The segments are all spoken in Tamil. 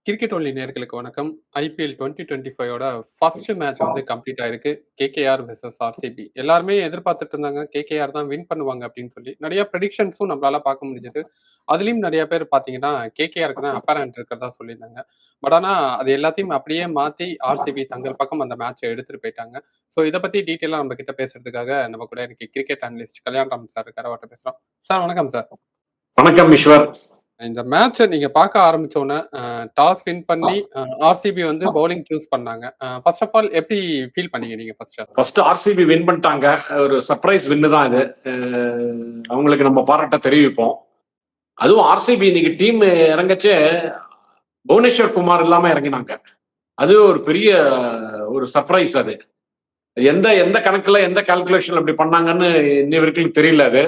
கிரிக்கெட் ஒன்லி நேயர்களுக்கு வணக்கம். ஐபிஎல் 2025ஓட ஃபர்ஸ்ட் மேட்ச் வந்து கம்ப்ளீட் ஆயிருக்கு. KKR versus RCB. எல்லாருமே எதிர்பார்த்துட்டு இருந்தாங்க. கேகேஆர் தான் வின் பண்ணுவாங்க அப்படின்னு சொல்லி. நெறைய பிரெடிக்ஷன்ஸும் நம்மளால பார்க்க முடிஞ்சது. அதிலயும் நெறைய பேர் பார்த்தீங்கன்னா, கேகேஆருக்கு தான் அப்பர் ஹேண்ட் இருக்கிறதா சொல்லியிருந்தாங்க. பட் ஆனா, அது எல்லாத்தையும் அப்படியே மாத்தி ஆர்சிபி தங்கள் பக்கம் அந்த மேட்ச எடுத்துட்டு போயிட்டாங்க. ஸோ இத பத்தி டீட்டெயிலா நம்ம கிட்ட பேசுறதுக்காக நம்ம கூட இன்னைக்கு கிரிக்கெட் அனலிஸ்ட் கல்யாண்ராம் சார் இருக்காரு. அவர்ட்ட பேசுறோம். சார் வணக்கம் சார். வணக்கம் ஈஸ்வர். இந்த மேட்ச நீங்க பார்க்க ஆரம்பிச்ச உடனே டாஸ் வின் பண்ணி ஆர்சிபி வந்து பவுலிங் சூஸ் பண்ணாங்க. ஃபர்ஸ்ட் ஆஃப் ஆல் எப்படி ஃபீல் பண்ணீங்க நீங்க ஃபர்ஸ்ட் ஆர்சிபி வின் பண்ணிட்டாங்க. ஒரு சர்ப்ரைஸ் வின்னு தான் இது. அவங்களுக்கு நம்ம பாராட்ட தெரிவிப்போம். அதுவும் ஆர்சிபி இன்னைக்கு டீம் இறங்கச்சே புவனேஸ்வர் குமார் இல்லாம இறங்கினாங்க. அது ஒரு பெரிய ஒரு சர்ப்ரைஸ். அது எந்த எந்த கணக்குல எந்த கால்குலேஷன் அப்படி பண்ணாங்கன்னு இன்னி வரைக்கும் தெரியல. அது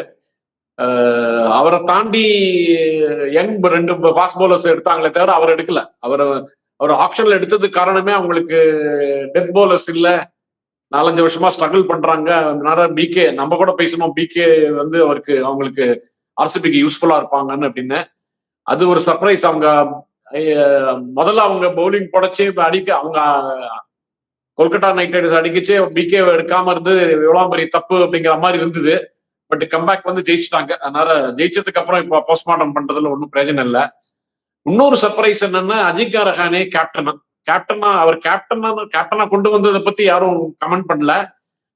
அவரை தாண்டி யங் ரெண்டு ஃபாஸ்ட் பவுலர்ஸ் எடுத்தாங்களே தவிர அவர் எடுக்கல. அவர் ஆப்ஷன்ல எடுத்ததுக்கு காரணமே அவங்களுக்கு டெத் பவுலர்ஸ் இல்ல, 4-5 வருஷமா ஸ்ட்ரகிள் பண்றாங்க. பிகே நம்ம கூட பேசணும், பிகே வந்து அவங்களுக்கு ஆர்சிபிக்கு யூஸ்ஃபுல்லா இருப்பாங்கன்னு அப்படின்னு. அது ஒரு சர்ப்ரைஸ். அவங்க முதல்ல அவங்க பவுலிங் புடைச்சு அடிக்க அவங்க கொல்கத்தா நைட் ரைடர்ஸ் அடிக்கச்சு பிகே எடுக்காம இருந்து எவ்வளவு பெரிய தப்பு அப்படிங்கிற மாதிரி இருந்தது. பட் கம்பேக் வந்து ஜெயிச்சிட்டாங்க. அதனால ஜெயிச்சதுக்கு அப்புறம் இப்போ போஸ்ட்மார்ட்டம் பண்றதுல ஒன்றும் பிரயோஜனம் இல்லை. இன்னொரு சர்ப்ரைஸ் என்னன்னா, அஜிங்கா ரஹானே கேப்டனா கொண்டு வந்ததை பத்தி யாரும் கமெண்ட் பண்ணல.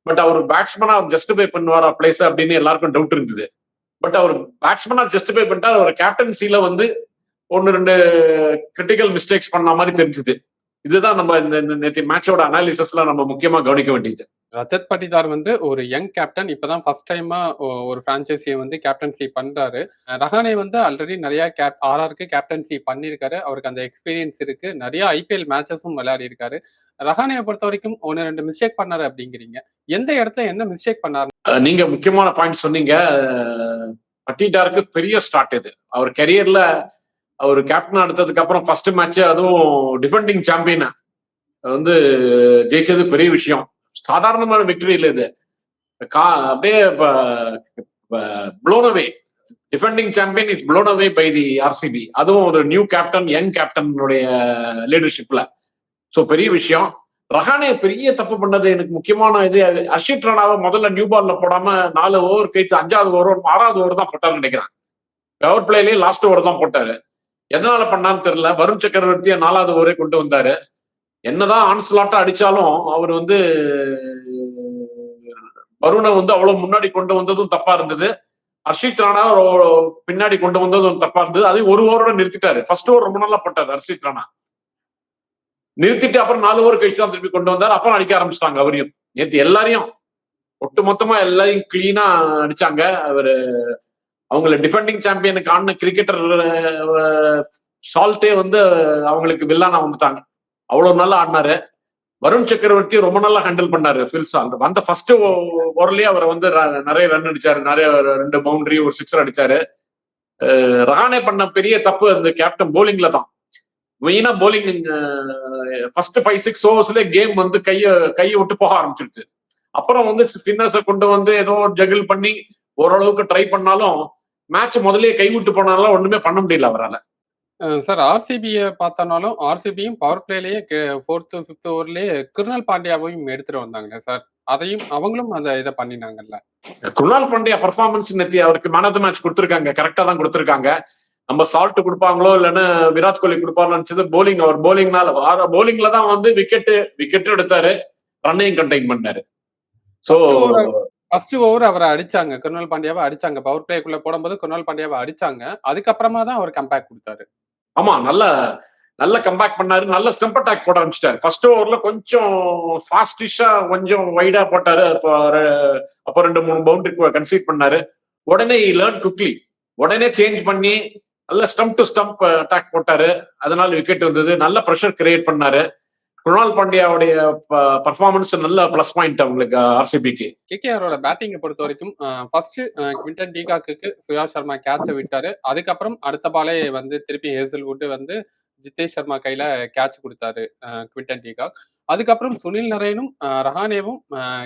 பட் அவர் பேட்ஸ்மேனா ஜஸ்டிஃபை பண்ணுவாரா பிளேஸ் அப்படின்னு எல்லாருக்கும் டவுட் இருந்தது. பட் அவர் பேட்ஸ்மேனா ஜஸ்டிஃபை பண்ணிட்டா அவர் கேப்டன்சில வந்து 1-2 கிரிட்டிக்கல் மிஸ்டேக்ஸ் பண்ண மாதிரி தெரிஞ்சது. இதுதான் நம்ம நேற்று மேட்சோட அனாலிசிஸ்ல நம்ம முக்கியமா கவனிக்க வேண்டியது. ரஜத் பட்டிதார் வந்து ஒரு யங் கேப்டன். இப்பதான் ஃபர்ஸ்ட் டைமா ஒரு பிரான்ச்சைசியை வந்து கேப்டன்சி பண்றாரு. ரஹானே வந்து ஆல்ரெடி நிறைய ஆர்ஆருக்கு கேப்டன்சி பண்ணியிருக்காரு. அவருக்கு அந்த எக்ஸ்பீரியன்ஸ் இருக்கு. நிறைய ஐபிஎல் மேட்சஸும் விளையாடி இருக்காரு. ரஹானேயை பொறுத்த வரைக்கும் 1-2 மிஸ்டேக் பண்ணாரு அப்படிங்கிறீங்க. எந்த இடத்துல என்ன மிஸ்டேக் பண்ணாரு? நீங்க முக்கியமான பாயிண்ட் சொன்னீங்க. பட்டிதாருக்கு பெரிய ஸ்டார்ட் இது. அவர் கெரியர்ல அவர் கேப்டன் எடுத்ததுக்கு அப்புறம் ஃபர்ஸ்ட் மேட்ச், அதுவும் டிஃபெண்டிங் சாம்பியன் வந்து ஜெயிச்சது பெரிய விஷயம். சாதாரணமான விக்டரி இல்லை இது. அப்படியே blown away. Defending champion is blown away by the RCB. அதுவும் ஒரு நியூ கேப்டன், யங் கேப்டனுடைய லீடர்ஷிப்ல. ஸோ பெரிய விஷயம். ரஹானே பெரிய தப்பு பண்ணது எனக்கு முக்கியமான இது. ஹர்ஷித் ராணாவை முதல்ல நியூ பால்ல போடாம 4 ஓவர் கேட்டு 5வது ஓவர் 6வது ஓவர் தான் போட்டாரு நினைக்கிறேன். பவர் பிளேலயே லாஸ்ட் ஓவர் தான் போட்டாரு. எதனால பண்ணான்னு தெரியல. வருண் சக்கரவர்த்தியை 4வது ஓவரே கொண்டு வந்தாரு. என்னதான் ஆன்ஸ்லாட்டா அடிச்சாலும் அவர் வந்து வருணை வந்து அவ்வளவு முன்னாடி கொண்டு வந்ததும் தப்பா இருந்தது. ஹர்ஷித் ராணா பின்னாடி கொண்டு வந்ததும் தப்பா இருந்தது. அதையும் 1 ஓவரோட நிறுத்திட்டாரு. ஃபர்ஸ்ட் ஓவர் ரொம்ப நல்லா போட்டாரு ஹர்ஷித் ராணா. நிறுத்திட்டு அப்புறம் 4 ஓவர் கழிச்சு தான் திருப்பி கொண்டு வந்தாரு. அப்புறம் அடிக்க ஆரம்பிச்சிட்டாங்க அவரையும். நேற்று எல்லாரையும் ஒட்டு மொத்தமா எல்லாரையும் கிளீனா அடிச்சாங்க. அவங்கள டிஃபெண்டிங் சாம்பியனுக்கு ஆடின கிரிக்கெட்டர் சால்ட்டே வந்து அவங்களுக்கு வில்லானா வந்துட்டாங்க. அவ்வளவு நல்லா ஆடினாரு. வருண் சக்கரவர்த்தி ரொம்ப நல்லா ஹேண்டில் பண்ணாரு. அந்த ஃபர்ஸ்ட் ஓவர்லயே அவரை வந்து நிறைய ரன் அடிச்சாரு. நிறைய 2 பவுண்டரி, ஒரு 6 அடிச்சாரு. ரஹானே பண்ண பெரிய தப்பு அந்த கேப்டன் போலிங்ல தான். மெயினா போலிங் ஃபர்ஸ்ட் 5-6 ஓவர்ஸ்ல கேம் வந்து கையை விட்டு போக ஆரம்பிச்சிருச்சு. அப்புறம் வந்து ஸ்பின்னர்ஸை கொண்டு வந்து ஏதோ ஜகிள் பண்ணி ஓரளவுக்கு ட்ரை பண்ணாலும் மேட்ச் முதலே கை விட்டு போனாலும் ஒண்ணுமே பண்ண முடியல அவரால். சார் ஆர்சிபியை பார்த்தனாலும் ஆர்சிபியும் பவர் பிளேலயே 4th 5th ஓவர்லயே கிருணால் பாண்டியாவையும் எடுத்துட்டு வந்தாங்க சார். அதையும் அவங்களும் அந்த இதை பண்ணினாங்கல்ல. குருணால் பாண்டியா பர்ஃபார்மன்ஸ் நேத்தி அவருக்கு மேன் ஆஃப் த மேட்ச் கொடுத்துருக்காங்க. கரெக்டா தான் கொடுத்துருக்காங்க. நம்ம சால்ட் கொடுப்பாங்களோ இல்லைன்னா விராட் கோலி கொடுப்பாரோ நினைச்சது போலிங். அவர் போலிங்ல தான் வந்து விக்கெட் எடுத்தாரு, ரன்னையும் கண்டெயின் பண்ணாரு. சோ ஃபர்ஸ்ட் ஓவர் அவரை அடிச்சாங்க, குருணால் பாண்டியாவை அடிச்சாங்க. பவர் பிளேக்குள்ள போடும்போது குருணால் பாண்டியாவை அடிச்சாங்க. அதுக்கப்புறமா தான் அவர் கம்பேக் கொடுத்தாரு. ஆமா, நல்ல கம்பேக் பண்ணாரு. நல்ல ஸ்டெம்ப் அட்டாக் போட ஆரம்பிச்சிட்டாரு. ஃபர்ஸ்ட் ஓவர்ல கொஞ்சம் ஃபாஸ்டிஷா கொஞ்சம் வைடா போட்டாரு. அப்போ 2-3 பவுண்டரி கன்சீட் பண்ணாரு. உடனே லேர்ன் குவிக்லி. உடனே சேஞ்ச் பண்ணி நல்ல ஸ்டம்ப் டு ஸ்டம்ப் அட்டாக் போட்டாரு. அதனால விக்கெட் வந்தது. நல்ல ப்ரெஷர் கிரியேட் பண்ணாரு. குருணால் பாண்டியாவுடைய பர்ஃபார்மன்ஸ் நல்ல பிளஸ் பாயிண்ட் அவங்களுக்கு ஆர்சிபிக்கு. கேகேஆரோட பேட்டிங்கை பொறுத்த வரைக்கும் ஃபர்ஸ்ட் குவிண்டன் டீகாக்கு சுயா சர்மா கேட்சை விட்டாரு. அதுக்கப்புறம் அடுத்த பாலே வந்து திருப்பி ஹேசல்வுட் வந்து ஜிதேஷ் சர்மா கையில கேட்ச் கொடுத்தாரு குவிண்டன் டீகாக். அதுக்கப்புறம் சுனில் நரேனும் ரஹானேவும்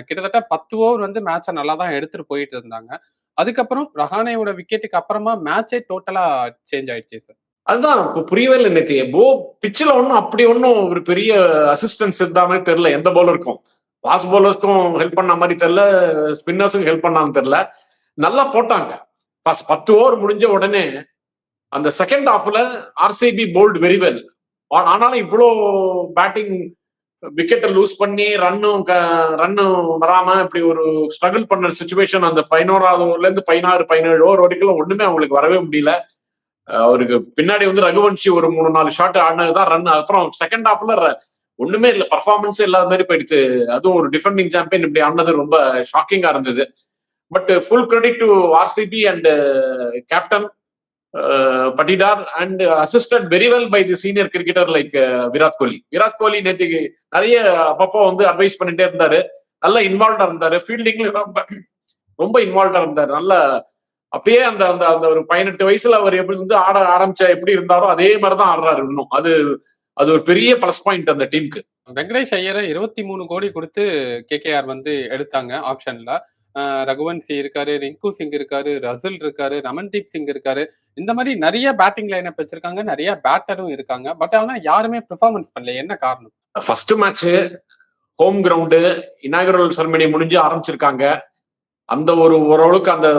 கிட்டத்தட்ட 10 ஓவர் வந்து மேட்சை நல்லா தான் எடுத்துட்டு போயிட்டு இருந்தாங்க. அதுக்கப்புறம் ரஹானேவோட விக்கெட்டுக்கு அப்புறமா மேட்சே டோட்டலா சேஞ்ச் ஆயிடுச்சு சார். அதுதான் இப்ப புரியவே இல்லை நேத்து. பிச்சில் ஒன்றும் அப்படி ஒன்றும் ஒரு பெரிய அசிஸ்டன்ஸ் இருந்தா மாதிரி தெரியல எந்த பவுலருக்கும். ஃபாஸ்ட் பவுலர்ஸ்க்கும் ஹெல்ப் பண்ண மாதிரி தெரியல, ஸ்பின்னர்ஸுக்கும் ஹெல்ப் பண்ணான்னு தெரியல. நல்லா போட்டாங்க. 10 ஓவர் முடிஞ்ச உடனே அந்த செகண்ட் ஹாஃப்ல ஆர்சிபி போல்ட் வெரி வெல். ஆனாலும் இவ்வளோ பேட்டிங் விக்கெட்டை லூஸ் பண்ணி ரன்னும் வராம இப்படி ஒரு ஸ்ட்ரகிள் பண்ண சுச்சுவேஷன் அந்த 11வது ஓவர்ல இருந்து 16, 17 ஓவர் வரைக்கும் ஒண்ணுமே அவங்களுக்கு வரவே முடியல. அவருக்கு பின்னாடி வந்து ரகுவன்ஷி ஒரு 3-4 ஷாட் ஆடினதுதான் ரன். அப்புறம் செகண்ட் ஹாஃப்ல ஒண்ணுமே இல்ல, பர்ஃபார்மன்ஸ் இல்லாத மாதிரி போயிடுச்சு. அதுவும் ஒரு டிஃபெண்டிங் சாம்பியன் இப்படி ஆனது ரொம்ப ஷாக்கிங்கா இருந்தது. But full credit to RCB and captain Patidar and assisted very well by the senior cricketer like Virat Kohli. Virat Kohli நேற்றுக்கு நிறைய அப்பப்போ வந்து அட்வைஸ் பண்ணிட்டே இருந்தாரு. நல்ல இன்வால்வ்டா இருந்தாரு. ஃபீல்டிங்ல ரொம்ப இன்வால்வ்டா இருந்தாரு. நல்ல அப்படியே அந்த அந்த அந்த ஒரு 18 வயசுல அவர் எப்படி வந்து ஆட ஆரம்பிச்சா எப்படி இருந்தாரோ அதே மாதிரிதான் ஆடுறாரு இன்னும். அது அது ஒரு பெரிய பிளஸ் பாயிண்ட் அந்த டீமுக்கு. வெங்கடேஷ் ஐயரை 23 கோடி கொடுத்து கேகேஆர் வந்து எடுத்தாங்க ஆப்ஷன்ல. ரகுவன்சி இருக்காரு, ரிங்கு சிங் இருக்காரு, ரசில் இருக்காரு, ரமன்தீப் சிங் இருக்காரு. இந்த மாதிரி நிறைய பேட்டிங் லைனப் வச்சிருக்காங்க, நிறைய பேட்டரும் இருக்காங்க. பட் ஆனா யாருமே பெர்ஃபார்மன்ஸ் பண்ணல. என்ன காரணம்? First match home ground inaugural ceremony முடிஞ்சு ஆரம்பிச்சிருக்காங்க. அந்த ஓரளவுக்கு அந்த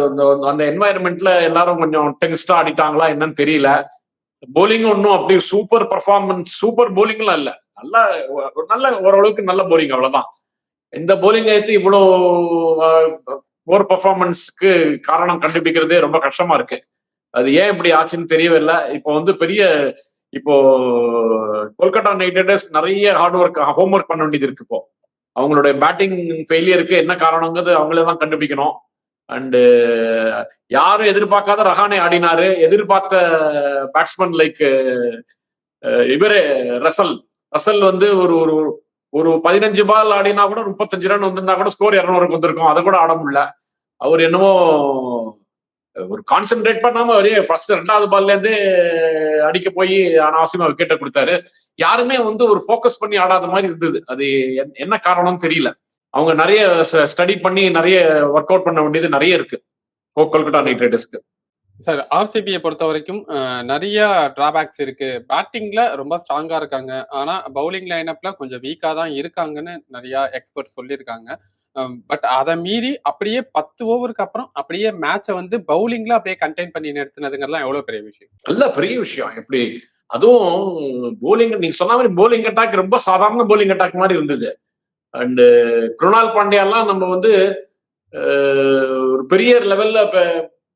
அந்த என்வாயர்மெண்ட்ல எல்லாரும் கொஞ்சம் டென்ஸ்டா ஆடிட்டாங்களா என்னன்னு தெரியல. போலிங் ஒன்னும் அப்படி சூப்பர் பர்ஃபார்மன்ஸ், சூப்பர் போலிங்லாம் இல்ல. நல்ல ஓரளவுக்கு நல்ல போலிங், அவ்வளவுதான். இந்த போலிங் எடுத்து இவ்வளவு ஓவர் பர்ஃபார்மன்ஸ்க்கு காரணம் கண்டுபிடிக்கிறதே ரொம்ப கஷ்டமா இருக்கு. அது ஏன் இப்படி ஆச்சுன்னு தெரியவே இல்லை. இப்போ வந்து இப்போ கொல்கத்தா நைட் ரைடர்ஸ் நிறைய ஹார்ட் ஒர்க் ஹோம் ஒர்க் பண்ண வேண்டியது இருக்கு. இப்போ அவங்களுடைய பேட்டிங் ஃபெயிலியருக்கு என்ன காரணங்கிறது அவங்களே தான் கண்டுபிடிக்கணும். அண்டு யாரும் எதிர்பார்க்காத ரஹானே ஆடினாரு. எதிர்பார்த்த பேட்ஸ்மேன் லைக் இவரே ரசல் வந்து ஒரு ஒரு ஒரு 15 பால் ஆடினா கூட 35 ரன் வந்திருந்தா கூட ஸ்கோர் 200 வந்திருக்கும். அதை கூட ஆட முடியல. அவர் என்னமோ ஒரு கான்சென்ட்ரேட் பண்ணாம ஃபர்ஸ்ட் 2வது பால்ல இருந்து அடிக்க போய் அனாவசியமா விக்கெட்டை கொடுத்தாரு. யாருமே வந்து ஒரு போக்கஸ் பண்ணி ஆடாத மாதிரி இருந்தது. அது என்ன காரணம்னு தெரியல. அவங்க நிறைய ஸ்டடி பண்ணி நிறைய ஒர்க் அவுட் பண்ண வேண்டியது நிறைய இருக்கு கொல்கத்தா நைட் ரைடர்ஸ்க்கு. சார், ஆர்சிபியை பொறுத்த வரைக்கும் நிறைய டிராபேக்ஸ் இருக்கு. பேட்டிங்ல ரொம்ப ஸ்ட்ராங்கா இருக்காங்க. ஆனா பவுலிங் லைனப்ல கொஞ்சம் வீக்கா தான் இருக்காங்கன்னு நிறைய எக்ஸ்பர்ட் சொல்லியிருக்காங்க. பட் அதை மீறி அப்படியே 10 ஓவருக்கு அப்புறம் அப்படியே மேட்சை வந்து பவுலிங்ல அப்படியே கண்டெயின் பண்ணி நிறுத்தினதுங்கெல்லாம் எவ்வளவு பெரிய விஷயம். நல்ல பெரிய விஷயம். எப்படி அதுவும் போலிங் நீங்க சொன்ன மாதிரி போலிங் அட்டாக் ரொம்ப சாதாரண போலிங் அட்டாக் மாதிரி இருந்தது. அண்ட் குருணால் பாண்டியா எல்லாம் நம்ம வந்து ஒரு பெரிய லெவல்ல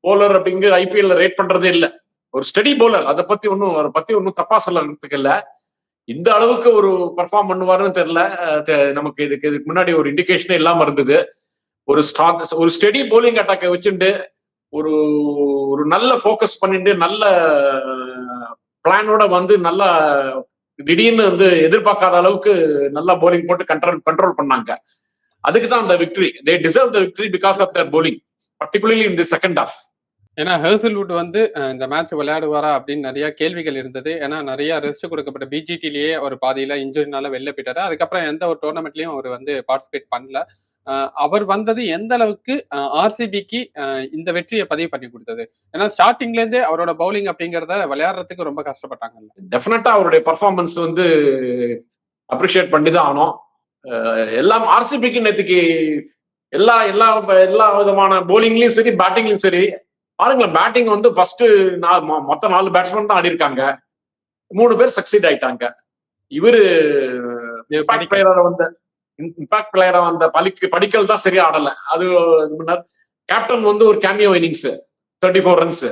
போலர் அப்படிங்கிற ஐபிஎல்ல ரேட் பண்றதே இல்ல. ஒரு ஸ்டெடி போலர். அதை பத்தி ஒன்னும் தப்பா சொல்லறதுக்கு இல்ல. இந்த அளவுக்கு ஒரு பெர்ஃபார்ம் பண்ணுவாருன்னு தெரியல. நமக்கு இதுக்கு முன்னாடி ஒரு இண்டிகேஷனே இல்லாம இருந்தது. ஒரு ஸ்டெடி போலிங் அட்டாக்கை வச்சுட்டு ஒரு ஒரு நல்ல போக்கஸ் பண்ணிட்டு நல்ல பிளானோட வந்து நல்லா திடீர்னு வந்து எதிர்பார்க்காத அளவுக்கு நல்லா போலிங் போட்டு கண்ட்ரோல் பண்ணாங்க. அதுக்கு தான் அந்த victory. They deserve the victory because of their bowling, particularly in the second half. ஏன்னா ஹெர்சல்வுட் வந்து இந்த மேட்ச் விளையாடுவாரா அப்படின்னு நிறைய கேள்விகள் இருந்தது. ஏன்னா நிறைய ரெஸ்ட் கொடுக்கப்பட்ட பிஜிடிலேயே ஒரு பாதியில இன்ஜுரினால வெளில போயிட்டாரு. அதுக்கப்புறம் எந்த ஒரு டோர்னமெண்ட்லயும் அவர் வந்து பார்ட்டிசிபேட் பண்ணல. அவர் வந்தது எந்த அளவுக்கு ஆர்சிபிக்கு இந்த வெற்றியை பதிவு பண்ணி கொடுத்தது? ஏன்னா ஸ்டார்டிங்ல இருந்தே அவரோட பவுலிங் அப்படிங்கறத விளையாடுறதுக்கு ரொம்ப கஷ்டப்பட்டாங்கல்ல. டெஃபினட்டா அவருடைய பர்ஃபார்மன்ஸ் வந்து அப்ரிஷியேட் பண்ணி தான் ஆனோம். எல்லாம் ஆர்சிபிக்கு நேற்றுக்கு எல்லா எல்லா எல்லா விதமான போலிங்லயும் சரி பேட்டிங்லயும் சரி பாருங்களேன். பேட்டிங் வந்து ஃபர்ஸ்ட் மொத்தம் 4 பேட்ஸ்மேன் தான் ஆடி இருக்காங்க. 3 பேர் சக்சீட் ஆயிட்டாங்க. இவரு இம்பாக்ட் பிளேயரா வந்த படிக்கல் தான் சரியா ஆடல. அது முன்னர் கேப்டன் வந்து ஒரு கேமியோ இன்னிங்ஸ் 34 ரன்ஸ்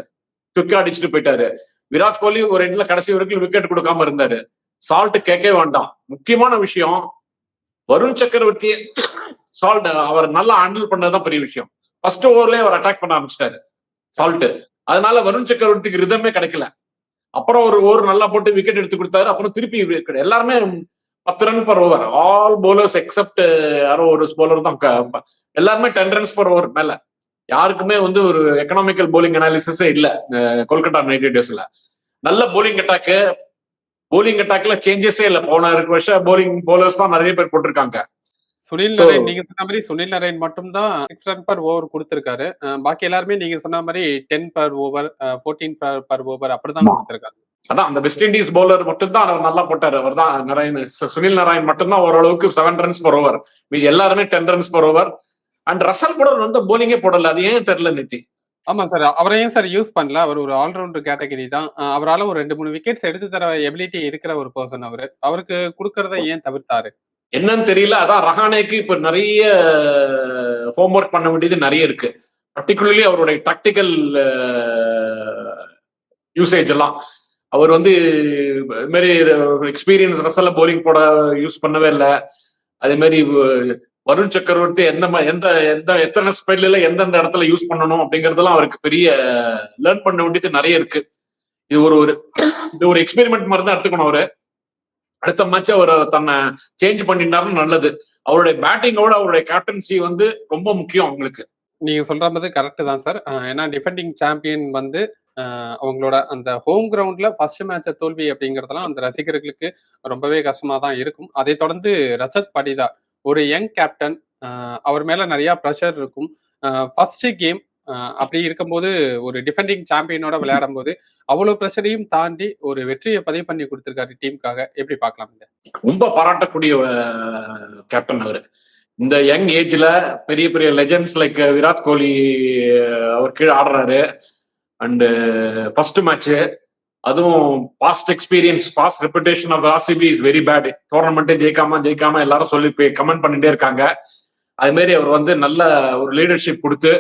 குவிக்கா அடிச்சுட்டு போயிட்டாரு. விராட் கோலி ஒரு எண்ட்ல கடைசி வரைக்கும் விக்கெட் கொடுக்காம இருந்தாரு. சால்ட் கேட்கவே வேண்டாம். முக்கியமான விஷயம் வருண் சக்கரவர்த்தி சால்ட் அவர் நல்லா ஹேண்டில் பண்ணதுதான் பெரிய விஷயம். ஃபர்ஸ்ட் ஓவர்லயே அவர் அட்டாக் பண்ண ஆரம்பிச்சிட்டாரு சால்ட். அதனால வருண் சக்கரவர்த்திக்கு ரிதமே கிடைக்கல. அப்புறம் ஒரு ஓவர் நல்லா போட்டு விக்கெட் எடுத்து கொடுத்தாரு. அப்புறம் திருப்பி எல்லாருமே 10 run per over. All bowlers accept யாரோ ஒரு போலர் தான் எல்லாருமே 10 ரன்ஸ் பர் ஓவர் மேல. யாருக்குமே வந்து ஒரு எக்கனாமிக்கல் போலிங் அனாலிசிஸே இல்ல கொல்கத்தா நைட் ரைடர்ஸ்ல. நல்ல போலிங் அட்டாக்ல சேஞ்சஸே இல்ல. போன வருஷம் போலர்ஸ் தான் நிறைய பேர் போட்டிருக்காங்க. சுனில் நரேன், நீங்க சொன்ன மாதிரி சுனில் நரேன் மட்டும் தான் 6 ரன் பர் ஓவர் கொடுத்திருக்காரு. பாக்கி எல்லாருமே நீங்க சொன்ன மாதிரி 10 பர் ஓவர் 14 பர் ஓவர் அப்படிதான் கொடுத்திருக்காங்க. அதான் அந்த வெஸ்ட் இண்டீஸ் பவுலர் மட்டும்தான் அவர் நல்லா போட்டாரு. அவர் தான் சுனில் நாராயண் மட்டும்தான் ஓரளவுக்கு 7 ரன்ஸ் per over. மீதி எல்லாருமே 10 runs per over. And Russell கூட வந்து போலிங்கே போடல. அது ஏன் தெரியல நித்தி. ஆமா சார். அவரையும் சார் யூஸ் பண்ணல. அவர் ஒரு ஆல்ரவுண்டர் கேட்டகரி தான். அவரால ஒரு 2, 3 விக்கெட்ஸ் எடுத்து தர எபிலிட்டி இருக்கிற ஒரு பெர்சன் அவரு. அவருக்கு குடுக்கறத ஏன் தவிர்த்தாரு? என்னன்னு தெரியல. அதான் ரஹானேக்கு இப்ப நிறைய ஹோம்ஒர்க் பண்ண வேண்டியது நிறைய இருக்கு. பர்டிகுலர்லி அவருடைய டாக்டிக்கல் யூசேஜ் எல்லாம். அவர் வந்து இது மாதிரி எக்ஸ்பீரியன்ஸ் ரசல்ல போலிங் போட யூஸ் பண்ணவே இல்லை. அதே மாதிரி வருண் சக்கரவர்த்தி எத்தனை ஸ்பெல்ல எந்தெந்த இடத்துல யூஸ் பண்ணணும் அப்படிங்கறதெல்லாம் அவருக்கு பெரிய லேர்ன் பண்ண வேண்டியது நிறைய இருக்கு. இது ஒரு எக்ஸ்பெரிமெண்ட் மாதிரி தான் எடுத்துக்கணும். அவரு அடுத்த மேட்ச் அவர் தன்னை சேஞ்ச் பண்ணிட்டாருன்னு நல்லது. அவருடைய பேட்டிங்கோட அவருடைய கேப்டன்சி வந்து ரொம்ப முக்கியம் அவங்களுக்கு. நீங்க சொல்ற மாதிரி கரெக்ட் தான் சார். ஏன்னா டிஃபெண்டிங் சாம்பியன் வந்து அவங்களோட அந்த ஹோம் கிரவுண்ட்ல ஃபர்ஸ்ட் மேட்ச தோல்வி அப்படிங்கறதெல்லாம் அந்த ரசிகர்களுக்கு ரொம்பவே கஷ்டமா தான் இருக்கும். அதை தொடர்ந்து ரஜத் படிதார் ஒரு யங் கேப்டன், அவர் மேல நிறைய ப்ரெஷர் இருக்கும். ஃபர்ஸ்ட் கேம் அப்படி இருக்கும்போது ஒரு டிஃபெண்டிங் சாம்பியனோட விளையாடும் போது அவ்வளவு ப்ரெஷரையும் தாண்டி ஒரு வெற்றியை பதிவு பண்ணி கொடுத்திருக்காரு டீமுக்காக. எப்படி பார்க்கலாம்? ரொம்ப பாராட்டக்கூடிய கேப்டன் அவரு. இந்த யங் ஏஜ்ல பெரிய பெரிய லெஜெண்ட்ஸ் லைக் விராட் கோலி அவர் கீழே ஆடுறாரு. அண்ட் ஃபர்ஸ்ட் மேட்ச், அதுவும் past experience, past reputation of RCB is very bad. டோர்னமெண்ட்டே ஜெயிக்காம எல்லாரும் சொல்லி கமெண்ட் பண்ணிட்டே இருக்காங்க. அது மாதிரி அவர் வந்து நல்ல ஒரு லீடர்ஷிப் கொடுத்து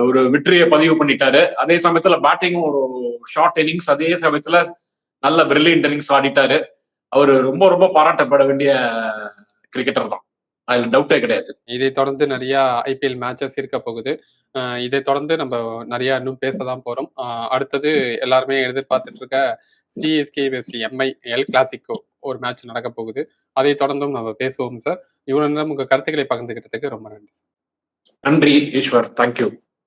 ஒரு வெற்றியை பதிவு பண்ணிட்டாரு. அதே சமயத்துல பேட்டிங்கும் ஒரு ஷார்ட் இன்னிங்ஸ், அதே சமயத்துல நல்ல பிரில்லியன்ட் இன்னிங்ஸ் ஆடிட்டாரு. அவரு ரொம்ப ரொம்ப பாராட்டப்பட வேண்டிய கிரிக்கெட்டர் தான், அதுல டவுட்டே கிடையாது. இதை தொடர்ந்து நிறைய ஐபிஎல் மேட்சஸ் இருக்க போகுது. இதை தொடர்ந்து நம்ம நிறைய இன்னும் பேசதான் போறோம். அடுத்தது எல்லாருமே எதிர்பார்த்துட்டு இருக்க சிஎஸ்கே வெஸ் எம்ஐ எல் கிளாசிக்கோ ஒரு மேட்ச் நடக்க போகுது. அதை தொடர்ந்தும் நம்ம பேசுவோம் சார். இவ்வளவு நேரம் உங்க கருத்துக்களை பகிர்ந்துகிட்டதுக்கு ரொம்ப நன்றி. நன்றி ஈஸ்வர். தேங்க்யூ.